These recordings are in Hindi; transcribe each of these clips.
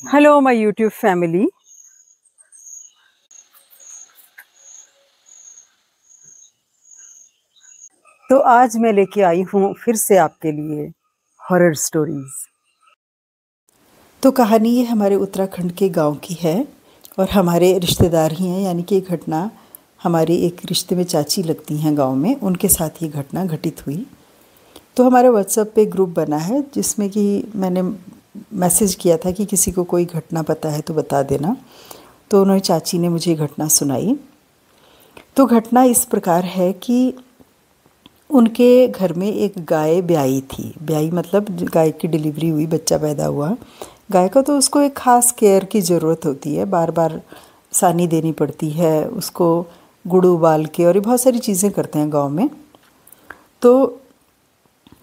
Hello my YouTube family. तो आज मैं लेके आई हूँ फिर से आपके लिए हॉरर स्टोरीज। तो कहानी ये हमारे उत्तराखंड के गांव की है और हमारे रिश्तेदार ही हैं, यानी कि ये घटना हमारी एक रिश्ते में चाची लगती हैं गांव में, उनके साथ ये घटना घटित हुई। तो हमारे व्हाट्सएप पे ग्रुप बना है जिसमें कि मैंने मैसेज किया था कि किसी को कोई घटना पता है तो बता देना। तो उन्होंने चाची ने मुझे घटना सुनाई। तो घटना इस प्रकार है कि उनके घर में एक गाय ब्याई थी। ब्याई मतलब गाय की डिलीवरी हुई, बच्चा पैदा हुआ। गाय का तो उसको एक ख़ास केयर की ज़रूरत होती है, बार बार सानी देनी पड़ती है उसको, गुड़ उबाल के, और ये बहुत सारी चीज़ें करते हैं गांव में। तो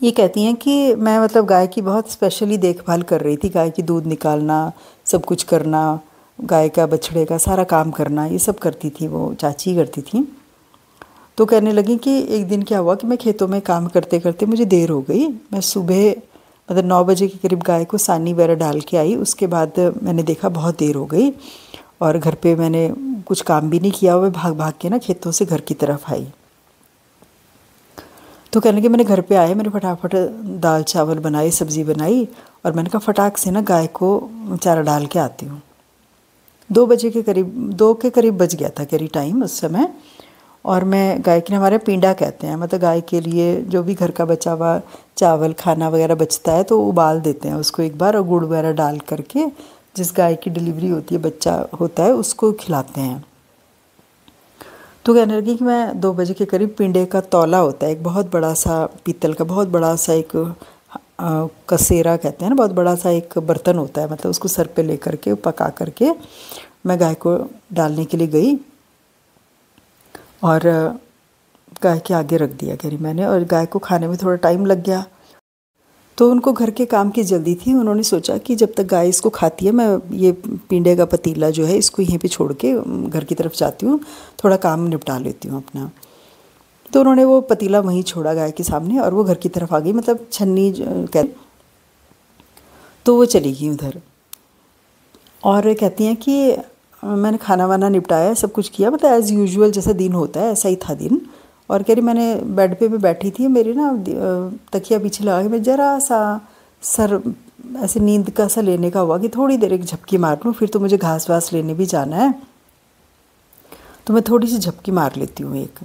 ये कहती हैं कि मैं मतलब गाय की बहुत स्पेशली देखभाल कर रही थी। गाय की दूध निकालना, सब कुछ करना, गाय का बछड़े का सारा काम करना, ये सब करती थी, वो चाची करती थी। तो कहने लगी कि एक दिन क्या हुआ कि मैं खेतों में काम करते करते मुझे देर हो गई। मैं सुबह मतलब 9 बजे के करीब गाय को सानी वगैरह डाल के आई। उसके बाद मैंने देखा बहुत देर हो गई और घर पे मैंने कुछ काम भी नहीं किया हुआ, भाग भाग के ना खेतों से घर की तरफ आई। तो कहने लगी मैंने घर पे आए, मैंने फटाफट दाल चावल बनाई, सब्ज़ी बनाई, और मैंने कहा फटाक से ना गाय को चारा डाल के आती हूँ। 2 बजे के करीब, 2 के करीब बज गया था करीब टाइम उस समय। और मैं गाय के, हमारे पिंडा कहते हैं, मतलब गाय के लिए जो भी घर का बचा हुआ चावल खाना वगैरह बचता है तो उबाल देते हैं उसको एक बार, और गुड़ वगैरह डाल करके जिस गाय की डिलीवरी होती है, बच्चा होता है, उसको खिलाते हैं। तो कहने लगी कि मैं 2 बजे के करीब पिंडे का तौला होता है, एक बहुत बड़ा सा पीतल का, बहुत बड़ा सा एक कसेरा कहते हैं ना, बहुत बड़ा सा एक बर्तन होता है, मतलब उसको सर पे ले करके पका करके मैं गाय को डालने के लिए गई और गाय के आगे रख दिया कह रही मैंने। और गाय को खाने में थोड़ा टाइम लग गया। तो उनको घर के काम की जल्दी थी, उन्होंने सोचा कि जब तक गाय इसको खाती है, मैं ये पिंडे का पतीला जो है इसको यहीं पे छोड़ के घर की तरफ जाती हूँ, थोड़ा काम निपटा लेती हूँ अपना। तो उन्होंने वो पतीला वहीं छोड़ा गाय के सामने और वो घर की तरफ आ गई, मतलब छन्नी कह, तो वो चली गई उधर। और कहती हैं कि मैंने खाना वाना निपटाया, सब कुछ किया, मतलब एज़ यूजुअल जैसा दिन होता है ऐसा ही था दिन। और कह रही मैंने बेड पे बैठी थी, मेरी ना तकिया पीछे लगा के मैं ज़रा सा सर ऐसे नींद का सा लेने का हुआ कि थोड़ी देर एक झपकी मार लूँ, फिर तो मुझे घास वास लेने भी जाना है, तो मैं थोड़ी सी झपकी मार लेती हूँ एक।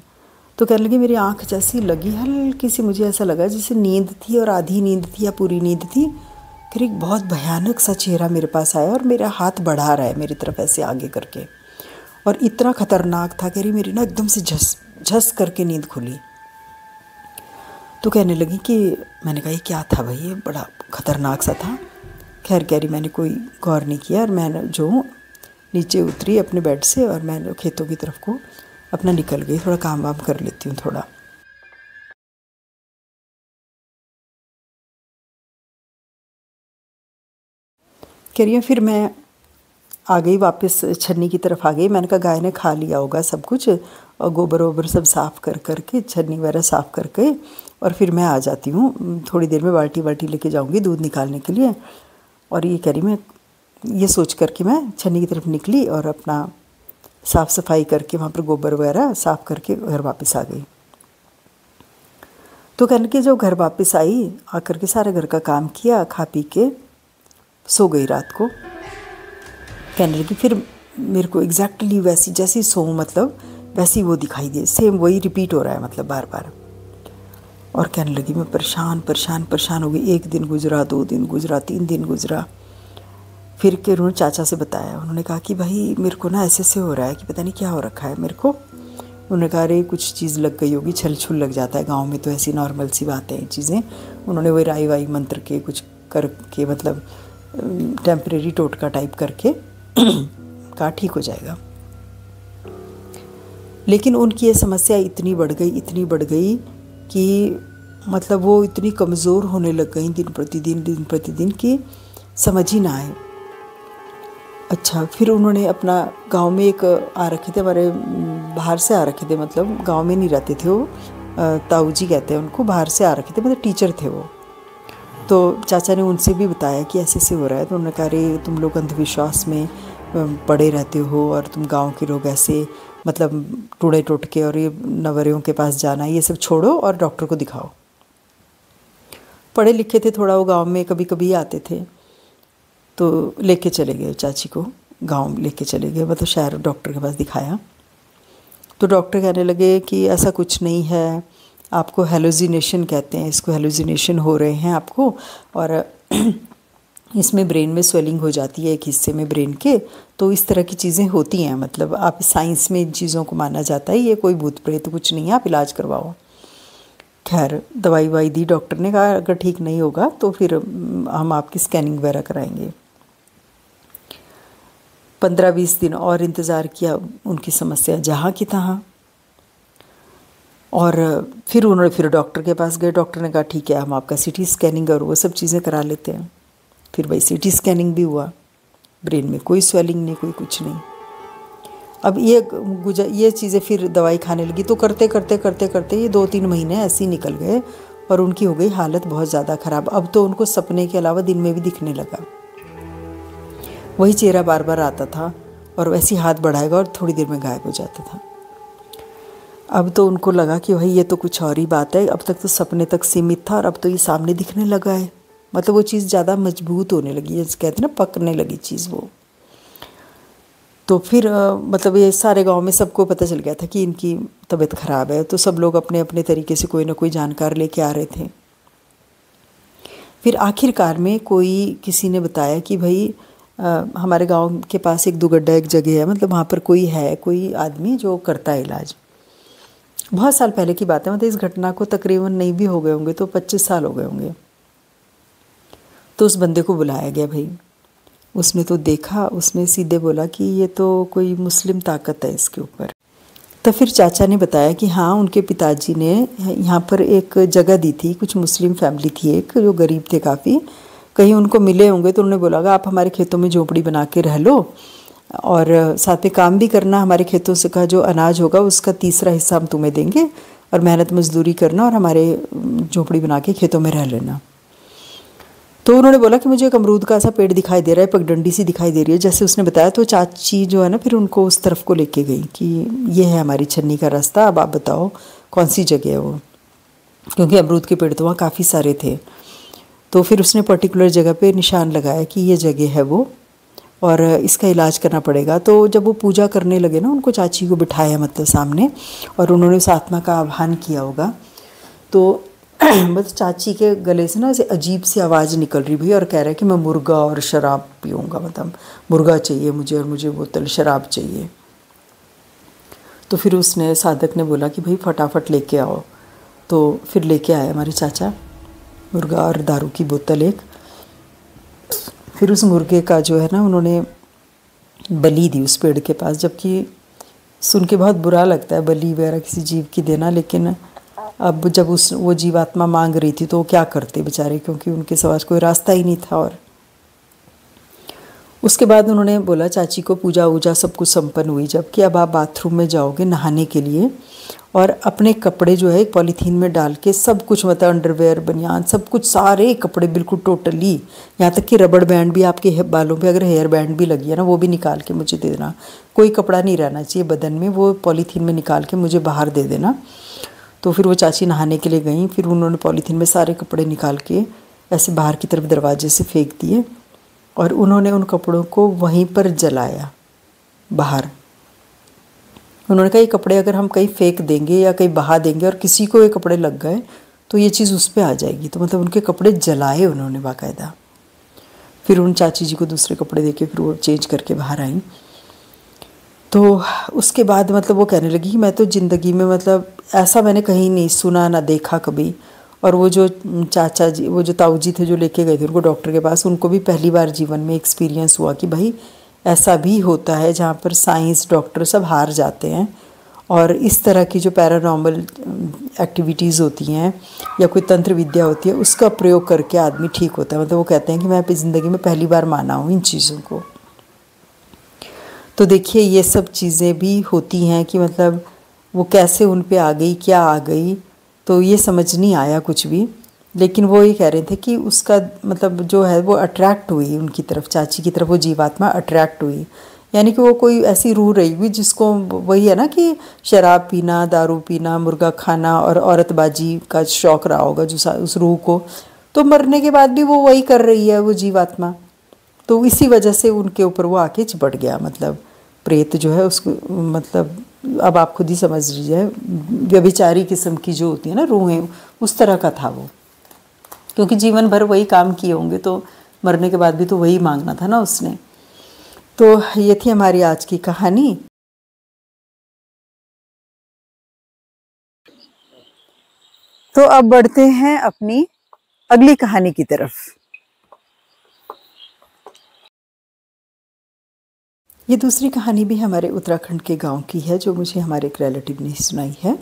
तो कहने लगी मेरी आँख जैसी लगी हल्की सी, मुझे ऐसा लगा जैसे नींद थी और आधी नींद थी या पूरी नींद थी। फिर एक बहुत भयानक सा चेहरा मेरे पास आया और मेरा हाथ बढ़ा रहा है मेरी तरफ ऐसे आगे करके, और इतना खतरनाक था। कह रही मेरी ना एकदम से झस झस करके नींद खुली। तो कहने लगी कि मैंने कहा ये क्या था भाई, ये बड़ा खतरनाक सा था। खैर कह रही मैंने कोई गौर नहीं किया और मैं जो हूँ नीचे उतरी अपने बेड से और मैं खेतों की तरफ को अपना निकल गई, थोड़ा काम वाम कर लेती हूँ थोड़ा। कह रही है फिर मैं आ गई वापस, छन्नी की तरफ आ गई। मैंने कहा गाय ने खा लिया होगा सब कुछ, और गोबर वोबर सब साफ़ कर करके छन्नी वगैरह साफ़ करके, और फिर मैं आ जाती हूँ थोड़ी देर में, बाल्टी बाल्टी लेके जाऊँगी दूध निकालने के लिए। और ये कह रही मैं ये सोच कर कि मैं छन्नी की तरफ निकली और अपना साफ़ सफाई करके वहाँ पर गोबर वगैरह साफ़ करके घर वापस आ गई। तो कहने के जो घर वापस आई, आकर के सारा घर का काम किया, खा पी के सो गई रात को। कहने लगी फिर मेरे को एग्जैक्टली वैसी जैसी सो, मतलब वैसी वो दिखाई दे, सेम वही रिपीट हो रहा है, मतलब बार बार। और कहने लगी मैं परेशान परेशान परेशान हो गई। 1 दिन गुजरा, 2 दिन गुजरा, 3 दिन गुजरा। फिर के उन्होंने चाचा से बताया, उन्होंने कहा कि भाई मेरे को ना ऐसे से हो रहा है कि पता नहीं क्या हो रखा है मेरे को। उन्होंने कहा अरे कुछ चीज़ लग गई होगी, छल छुल लग जाता है गाँव में तो ऐसी नॉर्मल सी बातें हैं चीज़ें। उन्होंने वही राई वाई मंत्र के कुछ करके, मतलब टेम्परेरी टोटका टाइप करके कहा ठीक हो जाएगा। लेकिन उनकी ये समस्या इतनी बढ़ गई, इतनी बढ़ गई कि मतलब वो इतनी कमज़ोर होने लग गई दिन प्रतिदिन कि समझ ही ना आए। अच्छा फिर उन्होंने अपना गांव में एक आ रखे थे, हमारे बाहर से आ रखे थे, मतलब गांव में नहीं रहते थे वो, ताऊ जी कहते हैं उनको, बाहर से आ रखे थे, मतलब टीचर थे वो। तो चाचा ने उनसे भी बताया कि ऐसे ऐसे हो रहा है। तो उन्होंने कहा अरे तुम लोग अंधविश्वास में पड़े रहते हो और तुम गांव के लोग ऐसे मतलब टूड़े टोटके और ये नवरियों के पास जाना ये सब छोड़ो और डॉक्टर को दिखाओ। पढ़े लिखे थे थोड़ा, वो गांव में कभी कभी आते थे, तो लेके चले गए चाची को, गांव लेके चले गए, मतलब शहर डॉक्टर के पास दिखाया। तो डॉक्टर कहने लगे कि ऐसा कुछ नहीं है, आपको हेलुसिनेशन कहते हैं इसको, हेलुसिनेशन हो रहे हैं आपको, और इसमें ब्रेन में स्वेलिंग हो जाती है एक हिस्से में ब्रेन के, तो इस तरह की चीज़ें होती हैं। मतलब आप साइंस में इन चीज़ों को माना जाता है, ये कोई भूत प्रेत कुछ नहीं है, आप इलाज करवाओ। खैर दवाई वाई दी, डॉक्टर ने कहा अगर ठीक नहीं होगा तो फिर हम आपकी स्कैनिंग वगैरह कराएंगे। 15-20 दिन और इंतज़ार किया, उनकी समस्या जहाँ की तहाँ। और फिर डॉक्टर के पास गए, डॉक्टर ने कहा ठीक है हम आपका सीटी स्कैनिंग और वो सब चीज़ें करा लेते हैं। फिर भाई सीटी स्कैनिंग भी हुआ, ब्रेन में कोई स्वेलिंग नहीं, कोई कुछ नहीं। अब ये चीज़ें फिर दवाई खाने लगी, तो करते करते करते करते ये 2-3 महीने ऐसे ही निकल गए और उनकी हो गई हालत बहुत ज़्यादा ख़राब। अब तो उनको सपने के अलावा दिन में भी दिखने लगा, वही चेहरा बार बार आता था और वैसे हाथ बढ़ाएगा और थोड़ी देर में गायब हो जाता था। अब तो उनको लगा कि भाई ये तो कुछ और ही बात है, अब तक तो सपने तक सीमित था और अब तो ये सामने दिखने लगा है। मतलब वो चीज़ ज़्यादा मजबूत होने लगी, जैसे कहते हैं ना पकने लगी चीज़ वो। तो फिर मतलब ये सारे गांव में सबको पता चल गया था कि इनकी तबीयत ख़राब है, तो सब लोग अपने अपने तरीके से कोई ना कोई जानकार लेके आ रहे थे। फिर आखिरकार में किसी ने बताया कि भाई हमारे गांव के पास एक दुगड्डा एक जगह है, मतलब वहाँ पर कोई आदमी जो करता है इलाज। बहुत साल पहले की बात है, मतलब इस घटना को तकरीबन नहीं भी हो गए होंगे तो 25 साल हो गए होंगे। तो उस बंदे को बुलाया गया भाई, उसने तो देखा, उसने सीधे बोला कि ये तो कोई मुस्लिम ताकत है इसके ऊपर। तो फिर चाचा ने बताया कि हाँ उनके पिताजी ने यहाँ पर एक जगह दी थी, कुछ मुस्लिम फैमिली थी एक जो गरीब थे काफ़ी, कहीं उनको मिले होंगे तो उन्होंने बोला आप हमारे खेतों में झोपड़ी बना के रह लो और साथ में काम भी करना, हमारे खेतों से का जो अनाज होगा उसका 3रा हिस्सा हम तुम्हें देंगे और मेहनत मजदूरी करना और हमारे झोपड़ी बना के खेतों में रह लेना। तो उन्होंने बोला कि मुझे एक अमरूद का ऐसा पेड़ दिखाई दे रहा है, पगडंडी सी दिखाई दे रही है, जैसे उसने बताया। तो चाची जो है ना फिर उनको उस तरफ को लेके गई कि ये है हमारी छन्नी का रास्ता, अब आप बताओ कौन सी जगह है वो, क्योंकि अमरूद के पेड़ तो वहाँ काफ़ी सारे थे। तो फिर उसने पर्टिकुलर जगह पे निशान लगाया कि ये जगह है वो और इसका इलाज करना पड़ेगा। तो जब वो पूजा करने लगे ना, उनको चाची को बिठाया मतलब सामने, और उन्होंने उस आत्मा का आह्वान किया होगा, तो बस चाची के गले से ना ऐसे अजीब सी आवाज़ निकल रही भाई, और कह रहा है कि मैं मुर्गा और शराब पीऊँगा, मतलब मुर्गा चाहिए मुझे और मुझे बोतल शराब चाहिए। तो फिर उसने साधक ने बोला कि भाई फटाफट लेके आओ। तो फिर लेके आए हमारे चाचा मुर्गा और दारू की बोतल एक। फिर उस मुर्गे का जो है ना उन्होंने बलि दी उस पेड़ के पास, जबकि सुन के बहुत बुरा लगता है बलि वगैरह किसी जीव की देना, लेकिन अब जब वो जीवात्मा मांग रही थी तो वो क्या करते बेचारे, क्योंकि उनके सवाज कोई रास्ता ही नहीं था। और उसके बाद उन्होंने बोला चाची को पूजा वूजा सब कुछ संपन्न हुई, जबकि अब आप बाथरूम में जाओगे नहाने के लिए और अपने कपड़े जो है एक पॉलीथीन में डाल के सब कुछ, मतलब अंडरवेयर बनियान सब कुछ, सारे कपड़े बिल्कुल टोटली, यहाँ तक कि रबड़ बैंड भी आपके बालों पे अगर हेयर बैंड भी लगी है ना वो भी निकाल के मुझे दे देना, कोई कपड़ा नहीं रहना चाहिए बदन में, वो पॉलीथीन में निकाल के मुझे बाहर दे देना। तो फिर वो चाची नहाने के लिए गई, फिर उन्होंने पॉलीथीन में सारे कपड़े निकाल के ऐसे बाहर की तरफ दरवाजे से फेंक दिए और उन्होंने उन कपड़ों को वहीं पर जलाया बाहर। उन्होंने कहा ये कपड़े अगर हम कहीं फेंक देंगे या कहीं बहा देंगे और किसी को ये कपड़े लग गए तो ये चीज़ उस पर आ जाएगी। तो मतलब उनके कपड़े जलाए उन्होंने बाकायदा। फिर उन चाची जी को दूसरे कपड़े देके फिर वो चेंज करके बाहर आई। तो उसके बाद मतलब वो कहने लगी कि मैं तो ज़िंदगी में मतलब ऐसा मैंने कहीं नहीं सुना ना देखा कभी। और वो जो चाचा जी, वो जो ताऊ जी थे जो लेके गए थे उनको डॉक्टर के पास, उनको भी पहली बार जीवन में एक्सपीरियंस हुआ कि भाई ऐसा भी होता है जहाँ पर साइंस डॉक्टर सब हार जाते हैं और इस तरह की जो पैरानॉर्मल एक्टिविटीज़ होती हैं या कोई तंत्र विद्या होती है उसका प्रयोग करके आदमी ठीक होता है। मतलब वो कहते हैं कि मैं अपनी ज़िंदगी में पहली बार माना हूँ इन चीज़ों को। तो देखिए ये सब चीज़ें भी होती हैं कि मतलब वो कैसे उन पे आ गई, क्या आ गई, तो ये समझ नहीं आया कुछ भी। लेकिन वो ये कह रहे थे कि उसका मतलब जो है वो अट्रैक्ट हुई उनकी तरफ, चाची की तरफ वो जीवात्मा अट्रैक्ट हुई। यानी कि वो कोई ऐसी रूह रही हुई जिसको, वही है ना कि शराब पीना, दारू पीना, मुर्गा खाना और औरतबाजी का शौक़ रहा होगा जो उस रूह को, तो मरने के बाद भी वो वही कर रही है वो जीवात्मा। तो इसी वजह से उनके ऊपर वो आके चिपट गया, मतलब प्रेत जो है उसको, मतलब अब आप खुद ही समझ लीजिए, व्यभिचारी किस्म की जो होती है ना रूहें, उस तरह का था वो। क्योंकि जीवन भर वही काम किए होंगे तो मरने के बाद भी तो वही मांगना था ना उसने। तो ये थी हमारी आज की कहानी। तो अब बढ़ते हैं अपनी अगली कहानी की तरफ। ये दूसरी कहानी भी हमारे उत्तराखंड के गांव की है, जो मुझे हमारे एक रिलेटिव ने सुनाई है।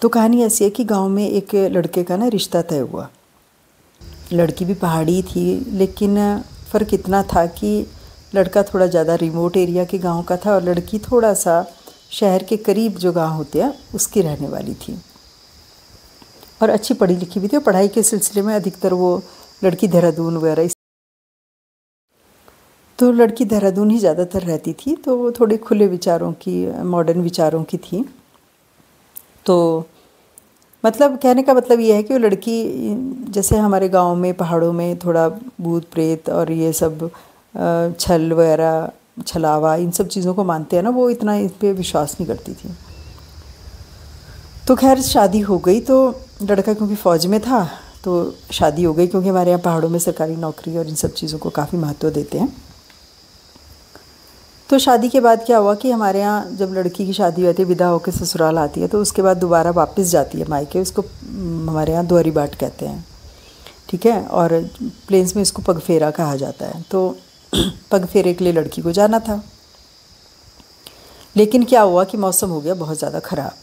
तो कहानी ऐसी है कि गांव में एक लड़के का ना रिश्ता तय हुआ। लड़की भी पहाड़ी थी, लेकिन फ़र्क इतना था कि लड़का थोड़ा ज़्यादा रिमोट एरिया के गांव का था और लड़की थोड़ा सा शहर के करीब जो गांव होते हैं उसकी रहने वाली थी, और अच्छी पढ़ी लिखी भी थी। और पढ़ाई के सिलसिले में अधिकतर वो लड़की देहरादून वगैरह, तो लड़की देहरादून ही ज़्यादातर रहती थी। तो वो थोड़े खुले विचारों की, मॉडर्न विचारों की थी। तो मतलब कहने का मतलब ये है कि वो लड़की, जैसे हमारे गांव में पहाड़ों में थोड़ा भूत प्रेत और ये सब छल वगैरह, छलावा, इन सब चीज़ों को मानते हैं ना, वो इतना इस पर विश्वास नहीं करती थी। तो खैर शादी हो गई। तो लड़का क्योंकि फ़ौज में था तो शादी हो गई, क्योंकि हमारे यहाँ पहाड़ों में सरकारी नौकरी और इन सब चीज़ों को काफ़ी महत्व देते हैं। तो शादी के बाद क्या हुआ कि हमारे यहाँ जब लड़की की शादी होती है, विदा होकर ससुराल आती है, तो उसके बाद दोबारा वापस जाती है मायके। उसको हमारे यहाँ द्वारी बाट कहते हैं, ठीक है, और प्लेन्स में इसको पगफेरा कहा जाता है। तो पगफेरे के लिए लड़की को जाना था, लेकिन क्या हुआ कि मौसम हो गया बहुत ज़्यादा ख़राब।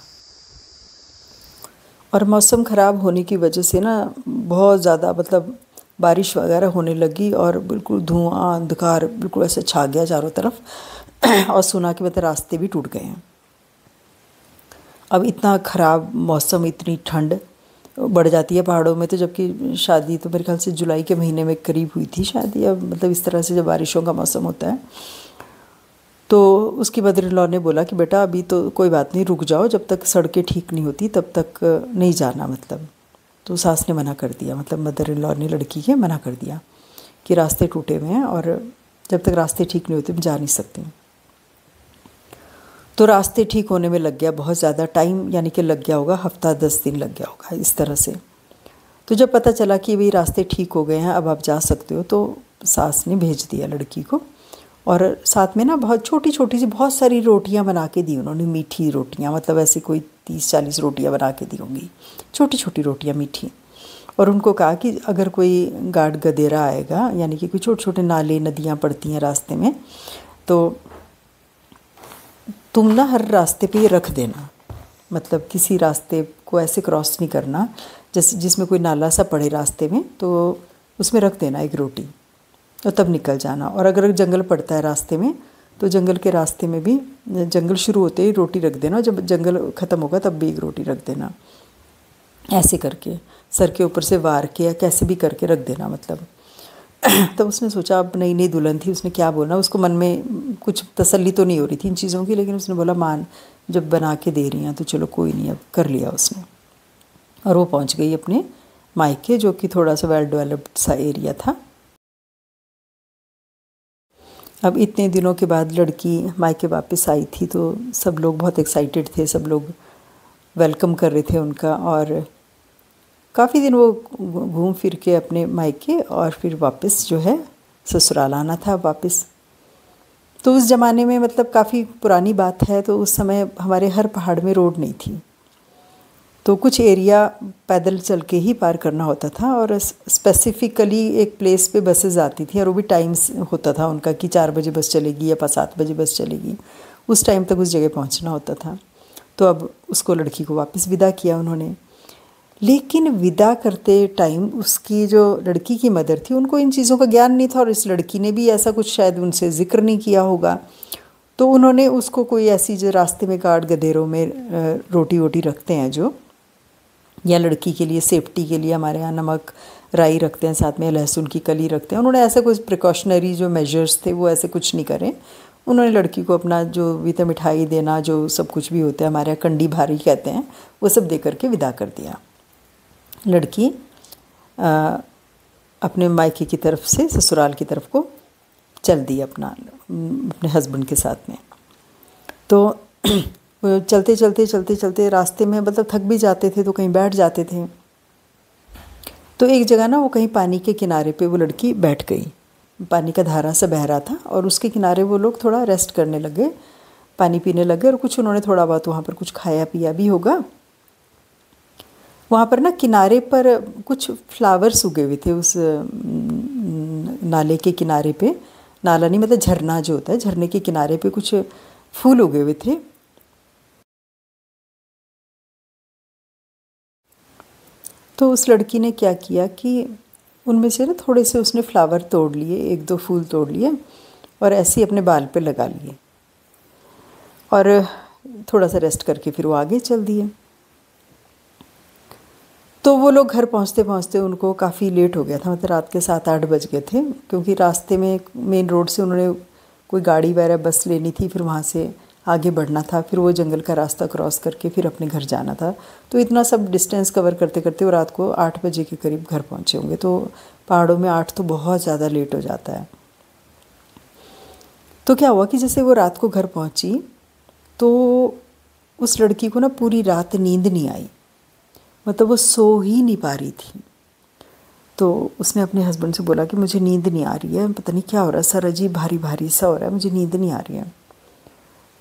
और मौसम ख़राब होने की वजह से ना बहुत ज़्यादा मतलब बारिश वगैरह होने लगी और बिल्कुल धुआं अंधकार बिल्कुल ऐसे छा गया चारों तरफ। और सुना कि मतलब रास्ते भी टूट गए हैं। अब इतना ख़राब मौसम, इतनी ठंड बढ़ जाती है पहाड़ों में। तो जबकि शादी तो मेरे ख्याल से जुलाई के महीने में करीब हुई थी शादी। अब मतलब इस तरह से जब बारिशों का मौसम होता है, तो उसकी मदर इन लॉ ने बोला कि बेटा अभी तो कोई बात नहीं, रुक जाओ, जब तक सड़कें ठीक नहीं होती तब तक नहीं जाना मतलब। तो सास ने मना कर दिया, मतलब मदर इन लॉ ने लड़की के मना कर दिया कि रास्ते टूटे हुए हैं और जब तक रास्ते ठीक नहीं होते हम जा नहीं सकते। तो रास्ते ठीक होने में लग गया बहुत ज़्यादा टाइम, यानी कि लग गया होगा हफ्ता 10 दिन लग गया होगा इस तरह से। तो जब पता चला कि भाई रास्ते ठीक हो गए हैं, अब आप जा सकते हो, तो सास ने भेज दिया लड़की को। और साथ में ना बहुत छोटी छोटी सी बहुत सारी रोटियां बना के दी उन्होंने, मीठी रोटियां, मतलब ऐसे कोई 30-40 रोटियां बना के दी होंगी, छोटी छोटी रोटियां मीठी। और उनको कहा कि अगर कोई गाड गदेरा आएगा, यानी कि कोई छोटे छोटे नाले नदियाँ पड़ती हैं रास्ते में, तो तुम ना हर रास्ते पे ये रख देना, मतलब किसी रास्ते को ऐसे क्रॉस नहीं करना जैसे जिसमें कोई नाला सा पड़े रास्ते में, तो उसमें रख देना एक रोटी और तब निकल जाना। और अगर जंगल पड़ता है रास्ते में, तो जंगल के रास्ते में भी जंगल शुरू होते ही रोटी रख देना, जब जंगल ख़त्म होगा तब भी एक रोटी रख देना। ऐसे करके सर के ऊपर से वार के या कैसे भी करके रख देना मतलब। तो उसने सोचा, अब नई नई दुल्हन थी, उसने क्या बोलना, उसको मन में कुछ तसल्ली तो नहीं हो रही थी इन चीज़ों की, लेकिन उसने बोला मान जब बना के दे रही हैं तो चलो कोई नहीं, अब कर लिया उसने। और वो पहुंच गई अपने मायके, जो कि थोड़ा सा वेल डेवलप्ड सा एरिया था। अब इतने दिनों के बाद लड़की मायके वापस आई थी, तो सब लोग बहुत एक्साइटेड थे, सब लोग वेलकम कर रहे थे उनका। और काफ़ी दिन वो घूम फिर के अपने मायके और फिर वापस जो है ससुराल आना था वापस। तो उस ज़माने में मतलब काफ़ी पुरानी बात है, तो उस समय हमारे हर पहाड़ में रोड नहीं थी, तो कुछ एरिया पैदल चल के ही पार करना होता था। और स्पेसिफ़िकली एक प्लेस पे बसेस आती थी और वो भी टाइम होता था उनका कि 4 बजे बस चलेगी या 7 बजे बस चलेगी, उस टाइम तक उस जगह पहुंचना होता था। तो अब उसको, लड़की को वापस विदा किया उन्होंने। लेकिन विदा करते टाइम उसकी जो लड़की की मदर थी, उनको इन चीज़ों का ज्ञान नहीं था और इस लड़की ने भी ऐसा कुछ शायद उनसे ज़िक्र नहीं किया होगा। तो उन्होंने उसको कोई ऐसी, जो रास्ते में गार्ड गधेरों में रोटी वोटी रखते हैं जो, या लड़की के लिए सेफ्टी के लिए हमारे यहाँ नमक राई रखते हैं, साथ में लहसुन की कली रखते हैं। उन्होंने ऐसे कुछ प्रिकॉशनरी जो मेजर्स थे वो ऐसे कुछ नहीं करे। उन्होंने लड़की को अपना जो भी था मिठाई देना, जो सब कुछ भी होता है हमारे यहाँ कंडी भारी कहते हैं, वो सब दे करके विदा कर दिया। लड़की अपने मायके की तरफ से ससुराल की तरफ को चल दी अपने हस्बैंड के साथ में। तो चलते चलते चलते चलते रास्ते में मतलब थक भी जाते थे तो कहीं बैठ जाते थे। तो एक जगह ना वो कहीं पानी के किनारे पे वो लड़की बैठ गई। पानी का धारा सा बह रहा था और उसके किनारे वो लोग थोड़ा रेस्ट करने लगे, पानी पीने लगे और कुछ उन्होंने थोड़ा बहुत वहाँ पर कुछ खाया पिया भी होगा। वहाँ पर ना किनारे पर कुछ फ्लावर्स उगे हुए थे उस नाले के किनारे पे। नाला नहीं मतलब झरना जो होता है, झरने के किनारे पे कुछ फूल उगे हुए थे। तो उस लड़की ने क्या किया कि उनमें से ना थोड़े से उसने फ्लावर तोड़ लिए, एक दो फूल तोड़ लिए और ऐसे ही अपने बाल पे लगा लिए और थोड़ा सा रेस्ट करके फिर वो आगे चल दिए। तो वो लोग घर पहुंचते पहुंचते उनको काफ़ी लेट हो गया था, मतलब रात के 7-8 बज गए थे, क्योंकि रास्ते में मेन रोड से उन्होंने कोई गाड़ी वगैरह बस लेनी थी, फिर वहाँ से आगे बढ़ना था, फिर वो जंगल का रास्ता क्रॉस करके फिर अपने घर जाना था। तो इतना सब डिस्टेंस कवर करते करते वो रात को 8 बजे के करीब घर पहुँचे होंगे। तो पहाड़ों में 8 तो बहुत ज़्यादा लेट हो जाता है। तो क्या हुआ कि जैसे वो रात को घर पहुँची तो उस लड़की को ना पूरी रात नींद नहीं आई, मतलब वो सो ही नहीं पा रही थी। तो उसने अपने हस्बैंड से बोला कि मुझे नींद नहीं आ रही है, पता नहीं क्या हो रहा है, सर अजीब भारी भारी सा हो रहा है, मुझे नींद नहीं आ रही है।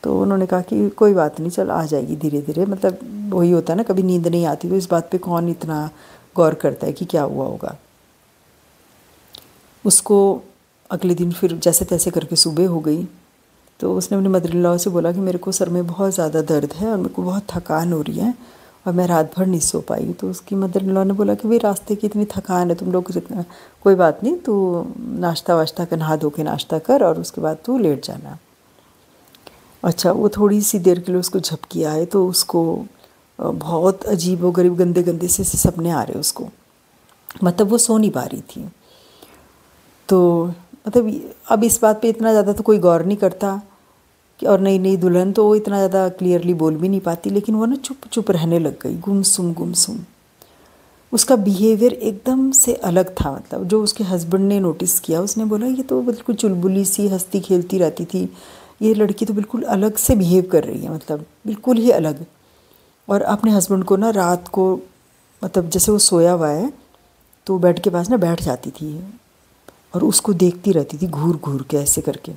तो उन्होंने कहा कि कोई बात नहीं, चल आ जाएगी धीरे धीरे, मतलब वही होता है ना, कभी नींद नहीं आती तो इस बात पे कौन इतना गौर करता है कि क्या हुआ होगा। उसको अगले दिन फिर जैसे तैसे करके सुबह हो गई। तो उसने अपने मदर इन लॉ से बोला कि मेरे को सर में बहुत ज़्यादा दर्द है और मेरे को बहुत थकान हो रही है और मैं रात भर नहीं सो पाई। तो उसकी मदर इन लॉ ने बोला कि भाई रास्ते की इतनी थकान है, तुम लोग कोई बात नहीं, तू नाश्ता वाश्ता कर, नहा धो के नाश्ता कर और उसके बाद तू लेट जाना। अच्छा, वो थोड़ी सी देर के लिए उसको झपकी आए तो उसको बहुत अजीब व गरीब गंदे गंदे से सपने आ रहे उसको, मतलब वो सो नहीं पा रही थी। तो मतलब अब इस बात पे इतना ज़्यादा तो कोई गौर नहीं करता कि, और नई नई दुल्हन तो वो इतना ज़्यादा क्लियरली बोल भी नहीं पाती, लेकिन वो ना चुप चुप रहने लग गई, गुमसुम गुमसुम। उसका बिहेवियर एकदम से अलग था, मतलब जो उसके हस्बैंड ने नोटिस किया, उसने बोला ये तो बिल्कुल चुलबुली सी हंसती खेलती रहती थी, ये लड़की तो बिल्कुल अलग से बिहेव कर रही है, मतलब बिल्कुल ही अलग। और अपने हस्बैंड को ना रात को, मतलब जैसे वो सोया हुआ है तो बेड के पास ना बैठ जाती थी और उसको देखती रहती थी घूर घूर के ऐसे करके।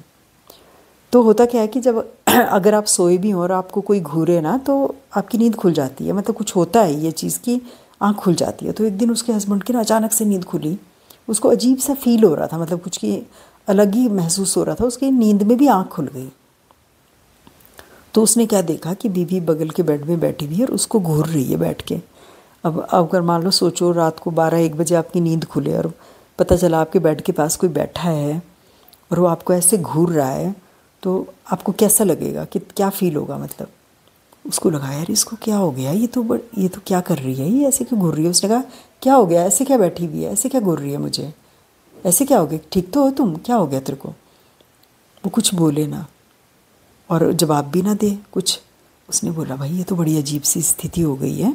तो होता क्या है कि जब अगर आप सोए भी हों और आपको कोई घूरे ना तो आपकी नींद खुल जाती है, मतलब कुछ होता है ये चीज़ की आँख खुल जाती है। तो एक दिन उसके हस्बैंड की ना अचानक से नींद खुली, उसको अजीब सा फील हो रहा था, मतलब कुछ की अलग ही महसूस हो रहा था, उसकी नींद में भी आँख खुल गई। तो उसने क्या देखा कि बीवी बगल के बेड में बैठी हुई है और उसको घूर रही है बैठ के। अब अगर मान लो सोचो रात को 12-1 बजे आपकी नींद खुले और पता चला आपके बेड के पास कोई बैठा है और वो आपको ऐसे घूर रहा है, तो आपको कैसा लगेगा, कि क्या फ़ील होगा। मतलब उसको लगा यार इसको क्या हो गया, ये तो क्या कर रही है, ये ऐसे क्यों घूर रही है। उसने कहा क्या हो गया, ऐसे क्या बैठी हुई है, ऐसे क्या घूर रही है मुझे, ऐसे क्या हो गया, ठीक तो हो तुम, क्या हो गया तेरे को। वो कुछ बोले ना और जवाब भी ना दे कुछ। उसने बोला भाई ये तो बड़ी अजीब सी स्थिति हो गई है।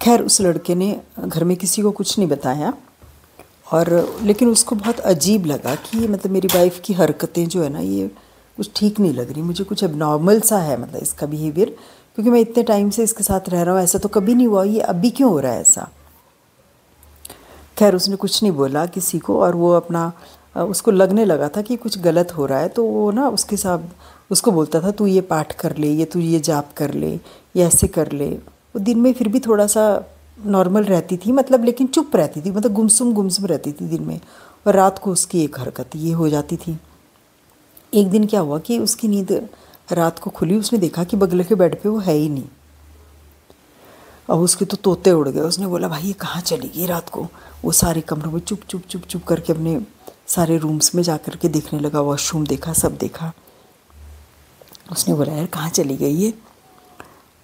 खैर उस लड़के ने घर में किसी को कुछ नहीं बताया, और लेकिन उसको बहुत अजीब लगा कि मतलब मेरी वाइफ की हरकतें जो है ना ये कुछ ठीक नहीं लग रही, मुझे कुछ एबनॉर्मल सा है, मतलब इसका बिहेवियर, क्योंकि मैं इतने टाइम से इसके साथ रह रहा हूँ, ऐसा तो कभी नहीं हुआ, ये अभी क्यों हो रहा है ऐसा। खैर उसने कुछ नहीं बोला किसी को, और वो अपना उसको लगने लगा था कि कुछ गलत हो रहा है, तो वो ना उसके साथ उसको बोलता था तू ये पाठ कर ले, ये तू ये जाप कर ले, ये ऐसे कर ले। वो दिन में फिर भी थोड़ा सा नॉर्मल रहती थी, मतलब लेकिन चुप रहती थी, मतलब गुमसुम गुमसुम रहती थी दिन में, और रात को उसकी एक हरकत ये हो जाती थी। एक दिन क्या हुआ कि उसकी नींद रात को खुली, उसने देखा कि बगल के बेड पे वो है ही नहीं। अब उसके तो तोते उड़ गए। उसने बोला भाई ये कहाँ चली गई रात को। वो सारे कमरों में चुप चुप चुप चुप करके अपने सारे रूम्स में जा कर के देखने लगा, वॉशरूम देखा, सब देखा। उसने बोला यार कहाँ चली गई ये।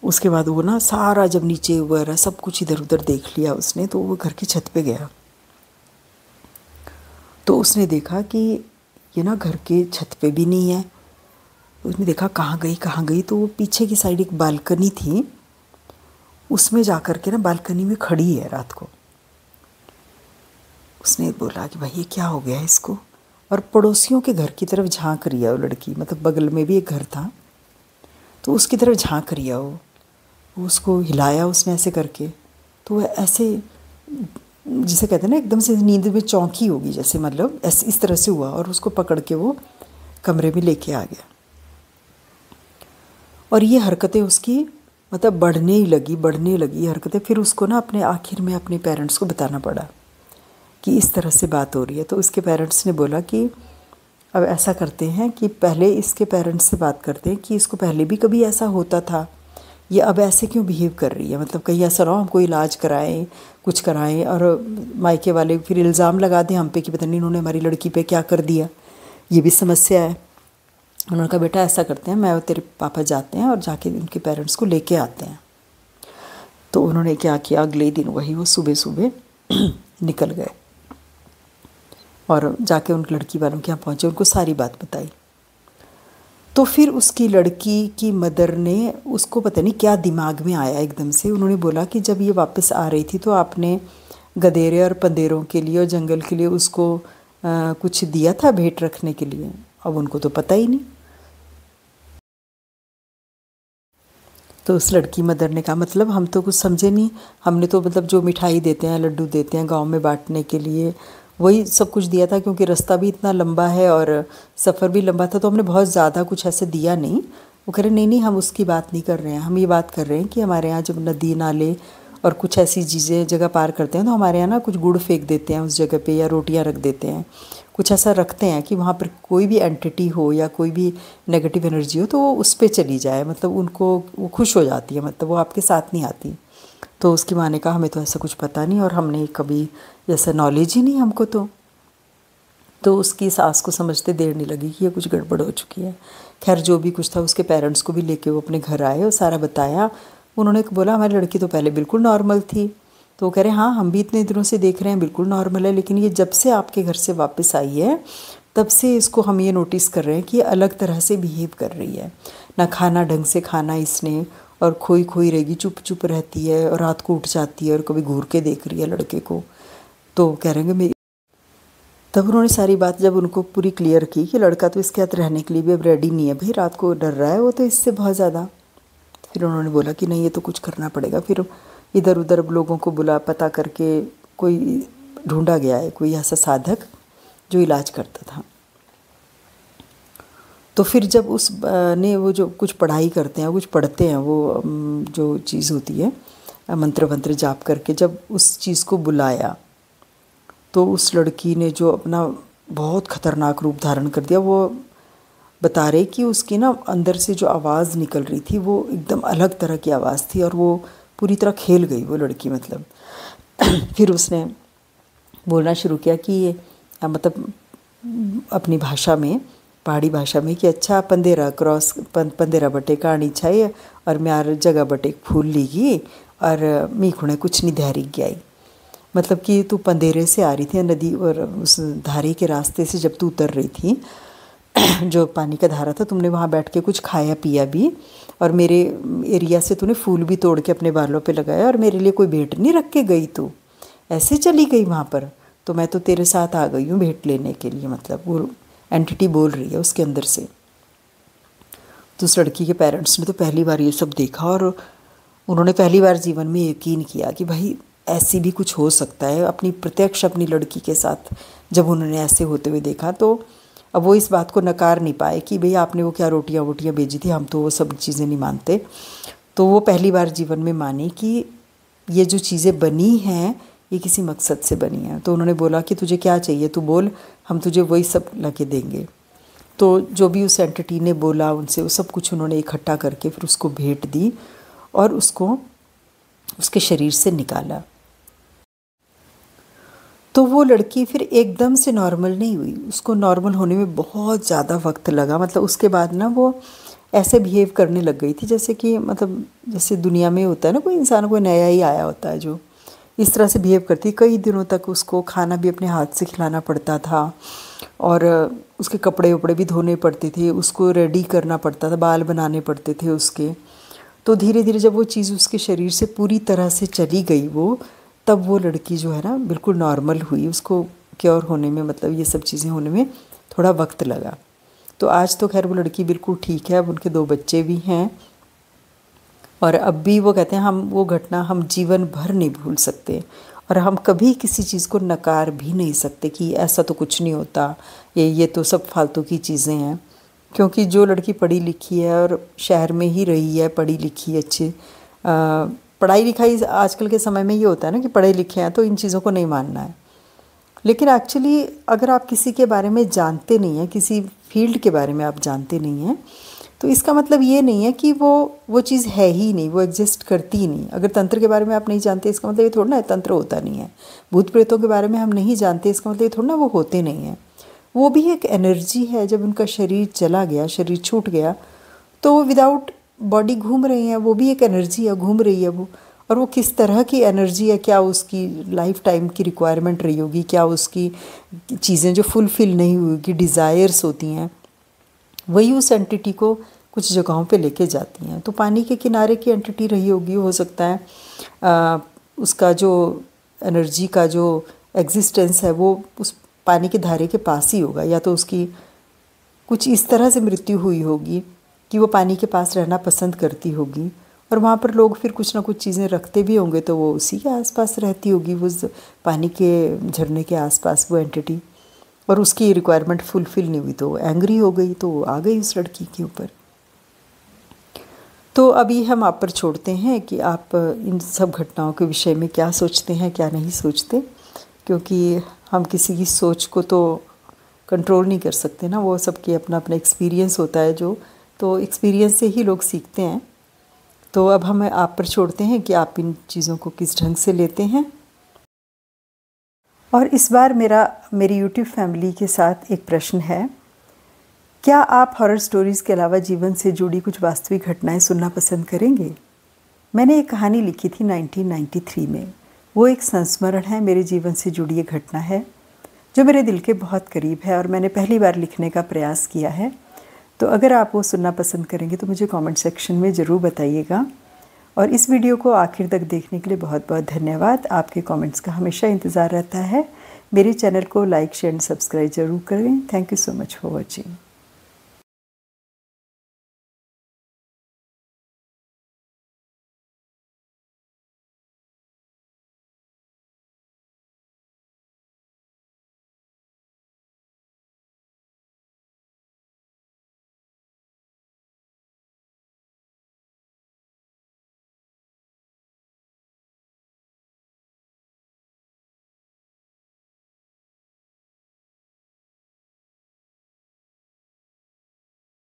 उसके बाद वो ना सारा जब नीचे वगैरह सब कुछ इधर उधर देख लिया उसने, तो वो घर की छत पे गया। तो उसने देखा कि ये ना घर के छत पे भी नहीं है। उसने देखा कहाँ गई कहाँ गई, तो वो पीछे की साइड एक बालकनी थी, उसमें जा कर के ना बालकनी में खड़ी है रात को। उसने बोला कि भाई ये क्या हो गया है इसको, और पड़ोसियों के घर की तरफ झांक रही है वो लड़की, मतलब बगल में भी एक घर था तो उसकी तरफ झांक रही है वो उसको हिलाया उसने ऐसे करके, तो वो ऐसे जिसे कहते हैं ना एकदम से नींद में चौंकी होगी जैसे, मतलब ऐसे इस तरह से हुआ, और उसको पकड़ के वो कमरे में लेके आ गया। और ये हरकतें उसकी मतलब बढ़ने लगी हरकतें। फिर उसको ना अपने आखिर में अपने पेरेंट्स को बताना पड़ा कि इस तरह से बात हो रही है। तो उसके पेरेंट्स ने बोला कि अब ऐसा करते हैं कि पहले इसके पेरेंट्स से बात करते हैं कि इसको पहले भी कभी ऐसा होता था, ये अब ऐसे क्यों बिहेव कर रही है, मतलब कहीं ऐसा ना हो हमको इलाज कराएं कुछ कराएं और मायके वाले फिर इल्ज़ाम लगा दें हम पे कि पता नहीं इन्होंने हमारी लड़की पे क्या कर दिया, ये भी समस्या है। उन्होंने कहा बेटा ऐसा करते हैं, मैं और तेरे पापा जाते हैं और जाके उनके पेरेंट्स को लेके आते हैं। तो उन्होंने क्या किया, अगले दिन वही वो सुबह सुबह निकल गए और जाके उन लड़की वालों के यहाँ पहुँचे, उनको सारी बात बताई। तो फिर उसकी लड़की की मदर ने उसको पता नहीं क्या दिमाग में आया एकदम से, उन्होंने बोला कि जब ये वापस आ रही थी तो आपने गधेरे और पंदेरों के लिए और जंगल के लिए उसको कुछ दिया था भेंट रखने के लिए। अब उनको तो पता ही नहीं। तो उस लड़की मदर ने कहा मतलब हम तो कुछ समझे नहीं, हमने तो मतलब जो मिठाई देते हैं लड्डू देते हैं गांव में बांटने के लिए वही सब कुछ दिया था, क्योंकि रास्ता भी इतना लंबा है और सफ़र भी लंबा था, तो हमने बहुत ज़्यादा कुछ ऐसे दिया नहीं। वो कह रहे नहीं हम उसकी बात नहीं कर रहे हैं, हम ये बात कर रहे हैं कि हमारे यहाँ जब नदी नाले और कुछ ऐसी चीज़ें जगह पार करते हैं तो हमारे यहाँ ना कुछ गुड़ फेंक देते हैं उस जगह पे, या रोटियाँ रख देते हैं, कुछ ऐसा रखते हैं कि वहाँ पर कोई भी एंटिटी हो या कोई भी नेगेटिव एनर्जी हो तो वो उस पर चली जाए, मतलब उनको वो खुश हो जाती है, मतलब वो आपके साथ नहीं आती। तो उसकी माँ ने कहा हमें तो ऐसा कुछ पता नहीं और हमने कभी ऐसा नॉलेज ही नहीं हमको। तो उसकी सास को समझते देर नहीं लगी कि ये कुछ गड़बड़ हो चुकी है। खैर जो भी कुछ था उसके पेरेंट्स को भी लेके वो अपने घर आए और सारा बताया। उन्होंने बोला हमारी लड़की तो पहले बिल्कुल नॉर्मल थी। तो वो कह रहे हाँ हम भी इतने दिनों से देख रहे हैं बिल्कुल नॉर्मल है, लेकिन ये जब से आपके घर से वापस आई है तब से इसको हम ये नोटिस कर रहे हैं कि ये अलग तरह से बिहेव कर रही है। ना खाना ढंग से खाना इसने, और खोई खोई रहेगी, चुप चुप रहती है और रात को उठ जाती है और कभी घूर के देख रही है लड़के को। तो कह रहे हैं मेरी, तब उन्होंने सारी बात जब उनको पूरी क्लियर की कि लड़का तो इसके साथ रहने के लिए भी अब रेडी नहीं है, भाई रात को डर रहा है वो तो इससे बहुत ज़्यादा। फिर उन्होंने बोला कि नहीं ये तो कुछ करना पड़ेगा। फिर इधर उधर लोगों को बुला पता करके कोई ढूंढा गया है, कोई ऐसा साधक जो इलाज करता था। तो फिर जब उस ने वो जो कुछ पढ़ाई करते हैं कुछ पढ़ते हैं वो जो चीज़ होती है मंत्र वंत्र जाप करके, जब उस चीज़ को बुलाया तो उस लड़की ने जो अपना बहुत ख़तरनाक रूप धारण कर दिया। वो बता रहे कि उसकी ना अंदर से जो आवाज़ निकल रही थी वो एकदम अलग तरह की आवाज़ थी और वो पूरी तरह खेल गई वो लड़की, मतलब फिर उसने बोलना शुरू किया कि मतलब अपनी भाषा में, पहाड़ी भाषा में, कि अच्छा पंदेरा क्रॉस पंदेरा बटे कहानी छाई और म्यार जगह बटे फूल लीगी और मी खुणे कुछ नहीं धैरी गई। मतलब कि तू पंदेरे से आ रही थी नदी और उस धारे के रास्ते से जब तू उतर रही थी जो पानी का धारा था, तुमने वहाँ बैठ के कुछ खाया पिया भी और मेरे एरिया से तूने फूल भी तोड़ के अपने बालों पे लगाया और मेरे लिए कोई भेंट नहीं रख के गई, तू ऐसे चली गई वहाँ पर, तो मैं तो तेरे साथ आ गई हूँ भेंट लेने के लिए। मतलब वो एंटिटी बोल रही है उसके अंदर से। तो उस लड़की के पेरेंट्स ने तो पहली बार ये सब देखा और उन्होंने पहली बार जीवन में यकीन किया कि भाई ऐसी भी कुछ हो सकता है। अपनी प्रत्यक्ष अपनी लड़की के साथ जब उन्होंने ऐसे होते हुए देखा तो अब वो इस बात को नकार नहीं पाए कि भाई आपने वो क्या रोटियां वोटियां भेजी थी, हम तो वो सब चीज़ें नहीं मानते। तो वो पहली बार जीवन में मानी कि ये जो चीज़ें बनी हैं ये किसी मकसद से बनी हैं। तो उन्होंने बोला कि तुझे क्या चाहिए तू बोल, हम तुझे वही सब लाके देंगे। तो जो भी उस एंटिटी ने बोला उनसे वो सब कुछ उन्होंने इकट्ठा करके फिर उसको भेंट दी और उसको उसके शरीर से निकाला। तो वो लड़की फिर एकदम से नॉर्मल नहीं हुई, उसको नॉर्मल होने में बहुत ज़्यादा वक्त लगा। मतलब उसके बाद ना वो ऐसे बिहेव करने लग गई थी जैसे कि मतलब जैसे दुनिया में होता है ना, कोई इंसान कोई नया ही आया होता है जो इस तरह से बिहेव करती। कई दिनों तक उसको खाना भी अपने हाथ से खिलाना पड़ता था और उसके कपड़े वपड़े भी धोने पड़ते थे, उसको रेडी करना पड़ता था, बाल बनाने पड़ते थे उसके। तो धीरे धीरे जब वो चीज़ उसके शरीर से पूरी तरह से चली गई वो, तब वो लड़की जो है ना बिल्कुल नॉर्मल हुई। उसको क्योर होने में, मतलब ये सब चीज़ें होने में थोड़ा वक्त लगा। तो आज तो खैर वो लड़की बिल्कुल ठीक है, अब उनके 2 बच्चे भी हैं और अब भी वो कहते हैं हम वो घटना हम जीवन भर नहीं भूल सकते और हम कभी किसी चीज़ को नकार भी नहीं सकते कि ऐसा तो कुछ नहीं होता, ये तो सब फालतू की चीज़ें हैं। क्योंकि जो लड़की पढ़ी लिखी है और शहर में ही रही है, पढ़ी लिखी अच्छी, पढ़ाई लिखाई आजकल के समय में ये होता है ना कि पढ़े लिखे हैं तो इन चीज़ों को नहीं मानना है। लेकिन एक्चुअली अगर आप किसी के बारे में जानते नहीं हैं, किसी फील्ड के बारे में आप जानते नहीं हैं, तो इसका मतलब ये नहीं है कि वो चीज़ है ही नहीं, वो एग्जिस्ट करती ही नहीं। अगर तंत्र के बारे में आप नहीं जानते इसका मतलब ये थोड़ा ना तंत्र होता नहीं है। भूत प्रेतों के बारे में हम नहीं जानते इसका मतलब ये थोड़ा ना वो होते नहीं हैं। वो भी एक एनर्जी है। जब उनका शरीर चला गया, शरीर छूट गया, तो वो विदाउट बॉडी घूम रही हैं, वो भी एक एनर्जी है, घूम रही है वो। और वो किस तरह की एनर्जी है, क्या उसकी लाइफ टाइम की रिक्वायरमेंट रही होगी, क्या उसकी चीज़ें जो फुलफ़िल नहीं हुई होगी, डिज़ायर्स होती हैं, वही उस एंटिटी को कुछ जगहों पे लेके जाती हैं। तो पानी के किनारे की एंटिटी रही होगी, हो सकता है उसका जो एनर्जी का जो एग्जिस्टेंस है वो उस पानी के धारे के पास ही होगा, या तो उसकी कुछ इस तरह से मृत्यु हुई होगी कि वो पानी के पास रहना पसंद करती होगी और वहाँ पर लोग फिर कुछ ना कुछ चीज़ें रखते भी होंगे तो वो उसी के आसपास रहती होगी, वो पानी के झरने के आसपास वो एंटिटी, और उसकी रिक्वायरमेंट फुलफ़िल नहीं हुई तो वो एंग्री हो गई, तो वो आ गई उस लड़की के ऊपर। तो अभी हम आप पर छोड़ते हैं कि आप इन सब घटनाओं के विषय में क्या सोचते हैं, क्या नहीं सोचते, क्योंकि हम किसी की सोच को तो कंट्रोल नहीं कर सकते ना, वो सबके अपना अपना एक्सपीरियंस होता है जो, तो एक्सपीरियंस से ही लोग सीखते हैं। तो अब हम आप पर छोड़ते हैं कि आप इन चीज़ों को किस ढंग से लेते हैं। और इस बार मेरी यूट्यूब फैमिली के साथ एक प्रश्न है, क्या आप हॉरर स्टोरीज़ के अलावा जीवन से जुड़ी कुछ वास्तविक घटनाएं सुनना पसंद करेंगे? मैंने एक कहानी लिखी थी 1993 में। वो एक संस्मरण है, मेरे जीवन से जुड़ी एक घटना है जो मेरे दिल के बहुत करीब है और मैंने पहली बार लिखने का प्रयास किया है। तो अगर आप वो सुनना पसंद करेंगे तो मुझे कमेंट सेक्शन में ज़रूर बताइएगा। और इस वीडियो को आखिर तक देखने के लिए बहुत बहुत धन्यवाद। आपके कमेंट्स का हमेशा इंतज़ार रहता है। मेरे चैनल को लाइक, शेयर एंड सब्सक्राइब ज़रूर करें। Thank you so much for watching.